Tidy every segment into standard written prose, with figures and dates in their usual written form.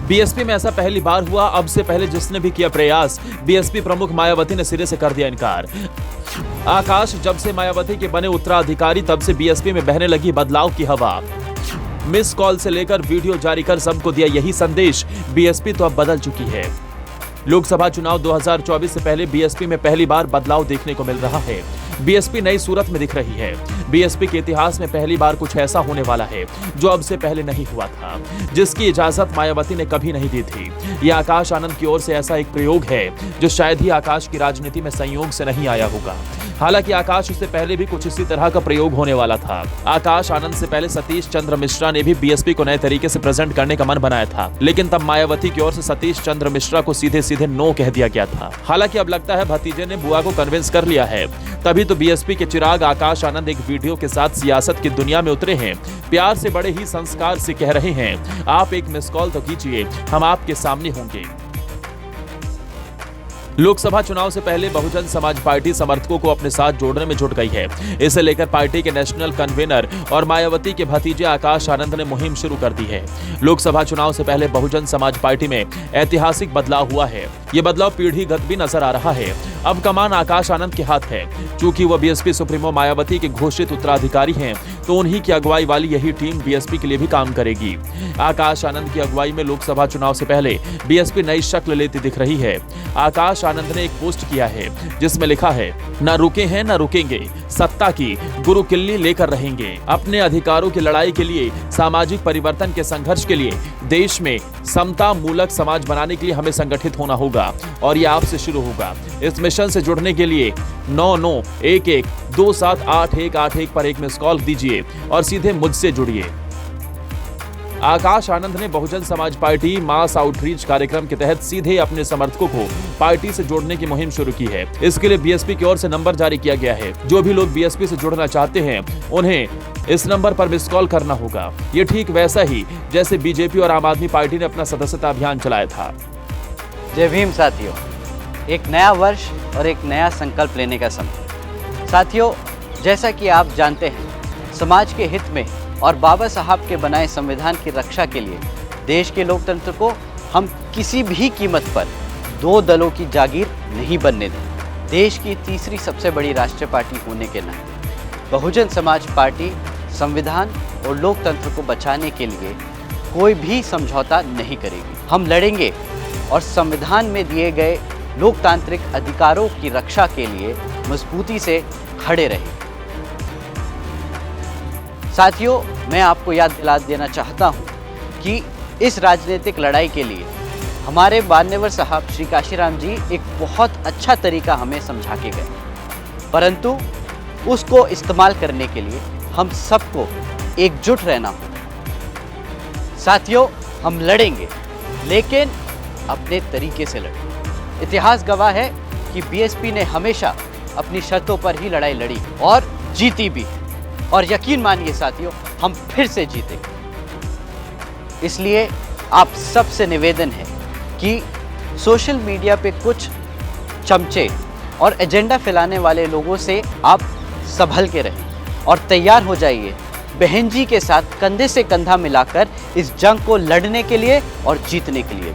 BSP में ऐसा पहली बार हुआ। अब से पहले जिसने भी किया प्रयास, बीएसपी प्रमुख मायावती ने सिरे से कर दिया इनकार। आकाश, जब से मायावती के बने उत्तराधिकारी तब से बीएसपी में बहने लगी बदलाव की हवा। मिस कॉल से लेकर वीडियो जारी कर सबको दिया यही संदेश, बीएसपी तो अब बदल चुकी है। लोकसभा चुनाव 2024 से पहले बीएसपी में पहली बार बदलाव देखने को मिल रहा है। बीएसपी नई सूरत में दिख रही है। बीएसपी के इतिहास में पहली बार कुछ ऐसा होने वाला है जो अब से पहले नहीं हुआ था, जिसकी इजाजत मायावती ने कभी नहीं दी थी। यह आकाश आनंद की ओर से ऐसा एक प्रयोग है जो शायद ही आकाश की राजनीति में संयोग से नहीं आया होगा। हालांकि आकाश उससे पहले भी कुछ इसी तरह का प्रयोग होने वाला था। आकाश आनंद से पहले सतीश चंद्र मिश्रा ने भी बीएसपी को नए तरीके से प्रेजेंट करने का मन बनाया था, लेकिन तब मायावती की ओर से सतीश चंद्र मिश्रा को सीधे सीधे नो कह दिया गया था। हालांकि अब लगता है भतीजे ने बुआ को कन्विंस कर लिया है। तभी तो बीएसपी के चिराग आकाश आनंद एक वीडियो के साथ सियासत की दुनिया में उतरे हैं। प्यार से बड़े ही संस्कार से कह रहे हैं, आप एक मिस कॉल तो कीजिए, हम आपके सामने होंगे। लोकसभा चुनाव से पहले बहुजन समाज पार्टी समर्थकों को अपने साथ जोड़ने में जुट गई है। इसे लेकर पार्टी के नेशनल कन्वीनर और मायावती के भतीजे आकाश आनंद ने मुहिम शुरू कर दी है। लोकसभा चुनाव से पहले बहुजन समाज पार्टी में ऐतिहासिक बदलाव हुआ है। ये बदलाव पीढ़ीगत भी नजर आ रहा है। अब कमान आकाश आनंद के हाथ है। चूंकि वो बीएसपी सुप्रीमो मायावती के घोषित उत्तराधिकारी हैं, तो उन्हीं की अगुवाई वाली यही टीम बीएसपी के लिए भी काम करेगी। आकाश आनंद की अगुवाई में लोकसभा चुनाव से पहले बीएसपी नई शक्ल लेती दिख रही है। आकाश आनंद ने एक पोस्ट किया है जिसमें लिखा है, न रुके हैं न रुकेंगे, सत्ता की गुरु किल्ली लेकर रहेंगे। अपने अधिकारों की लड़ाई के लिए, सामाजिक परिवर्तन के संघर्ष के लिए, देश में समता मूलक समाज बनाने के लिए हमें संगठित होना होगा और यह आपसे शुरू होगा। इस मिशन से जुड़ने के लिए 9911278181 पर एक मिस कॉल दीजिए और सीधे मुझसे जुड़िए। आकाश आनंद ने बहुजन समाज पार्टी मास आउटरीच कार्यक्रम के तहत सीधे अपने समर्थकों को पार्टी से जोड़ने की मुहिम शुरू की है। इसके लिए बीएसपी की ओर से नंबर जारी किया गया है। जो भी लोग बीएसपी से जुड़ना चाहते हैं, उन्हें इस नंबर पर मिस कॉल करना होगा। ये ठीक वैसा ही जैसे बीजेपी और आम आदमी पार्टी ने अपना सदस्यता अभियान चलाया था। जय भीम साथियों, एक नया वर्ष और एक नया संकल्प लेने का समय। साथियों, जैसा कि आप जानते हैं, समाज के हित में और बाबा साहब के बनाए संविधान की रक्षा के लिए देश के लोकतंत्र को हम किसी भी कीमत पर दो दलों की जागीर नहीं बनने दें। देश की तीसरी सबसे बड़ी राष्ट्रीय पार्टी होने के नाते बहुजन समाज पार्टी संविधान और लोकतंत्र को बचाने के लिए कोई भी समझौता नहीं करेगी। हम लड़ेंगे और संविधान में दिए गए लोकतांत्रिक अधिकारों की रक्षा के लिए मजबूती से खड़े रहेंगे। साथियों, मैं आपको याद दिला देना चाहता हूं कि इस राजनीतिक लड़ाई के लिए हमारे मान्यवर साहब श्री काशीराम जी एक बहुत अच्छा तरीका हमें समझा के गए, परंतु उसको इस्तेमाल करने के लिए हम सबको एकजुट रहना होगा। साथियों, हम लड़ेंगे, लेकिन अपने तरीके से लड़ेंगे। इतिहास गवाह है कि बीएसपी ने हमेशा अपनी शर्तों पर ही लड़ाई लड़ी और जीती भी, और यकीन मानिए साथियों, हम फिर से जीतेंगे। इसलिए आप सबसे निवेदन है कि सोशल मीडिया पे कुछ चमचे और एजेंडा फैलाने वाले लोगों से आप संभल के रहें और तैयार हो जाइए बहन जी के साथ कंधे से कंधा मिलाकर इस जंग को लड़ने के लिए और जीतने के लिए।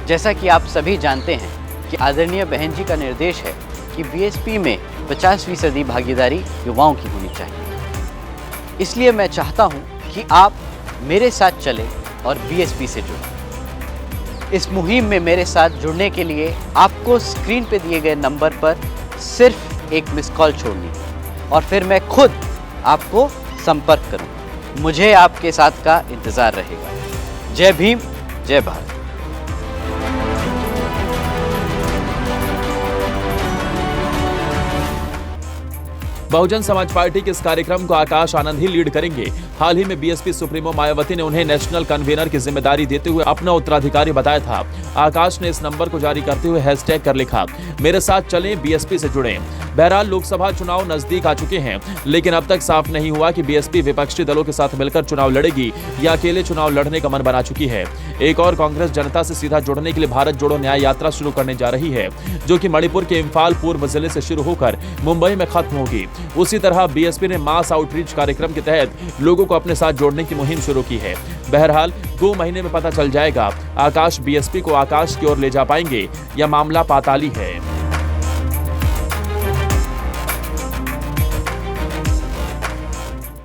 जैसा कि आप सभी जानते हैं कि आदरणीय बहन जी का निर्देश है कि बीएसपी में 50% भागीदारी युवाओं की होनी चाहिए। इसलिए मैं चाहता हूं कि आप मेरे साथ चलें और बीएसपी से जुड़ें। इस मुहिम में मेरे साथ जुड़ने के लिए आपको स्क्रीन पे दिए गए नंबर पर सिर्फ एक मिस कॉल छोड़नी है और फिर मैं खुद आपको संपर्क करूंगा। मुझे आपके साथ का इंतज़ार रहेगा। जय भीम, जय भारत। बहुजन समाज पार्टी के इस कार्यक्रम को आकाश आनंद ही लीड करेंगे। हाल ही में बीएसपी सुप्रीमो मायावती ने उन्हें नेशनल कन्वीनर की जिम्मेदारी देते हुए अपना उत्तराधिकारी बताया था। आकाश ने इस नंबर को जारी करते हुए हैशटैग कर लिखा, मेरे साथ चलें, बीएसपी से जुड़ें। बहरहाल लोकसभा चुनाव नजदीक आ चुके हैं, लेकिन अब तक साफ नहीं हुआ कि बीएसपी विपक्षी दलों के साथ मिलकर चुनाव लड़ेगी या अकेले चुनाव लड़ने का मन बना चुकी है। एक और कांग्रेस जनता से सीधा जुड़ने के लिए भारत जोड़ो न्याय यात्रा शुरू करने जा रही है, जो कि मणिपुर के इम्फाल पूर्व जिले से शुरू होकर मुंबई में खत्म होगी। उसी तरह बीएसपी ने मास आउटरीच कार्यक्रम के तहत लोगों को अपने साथ जोड़ने की मुहिम शुरू की है। बहरहाल 2 महीने में पता चल जाएगा आकाश बीएसपी को आकाश की ओर ले जा पाएंगे या मामला पाताली है।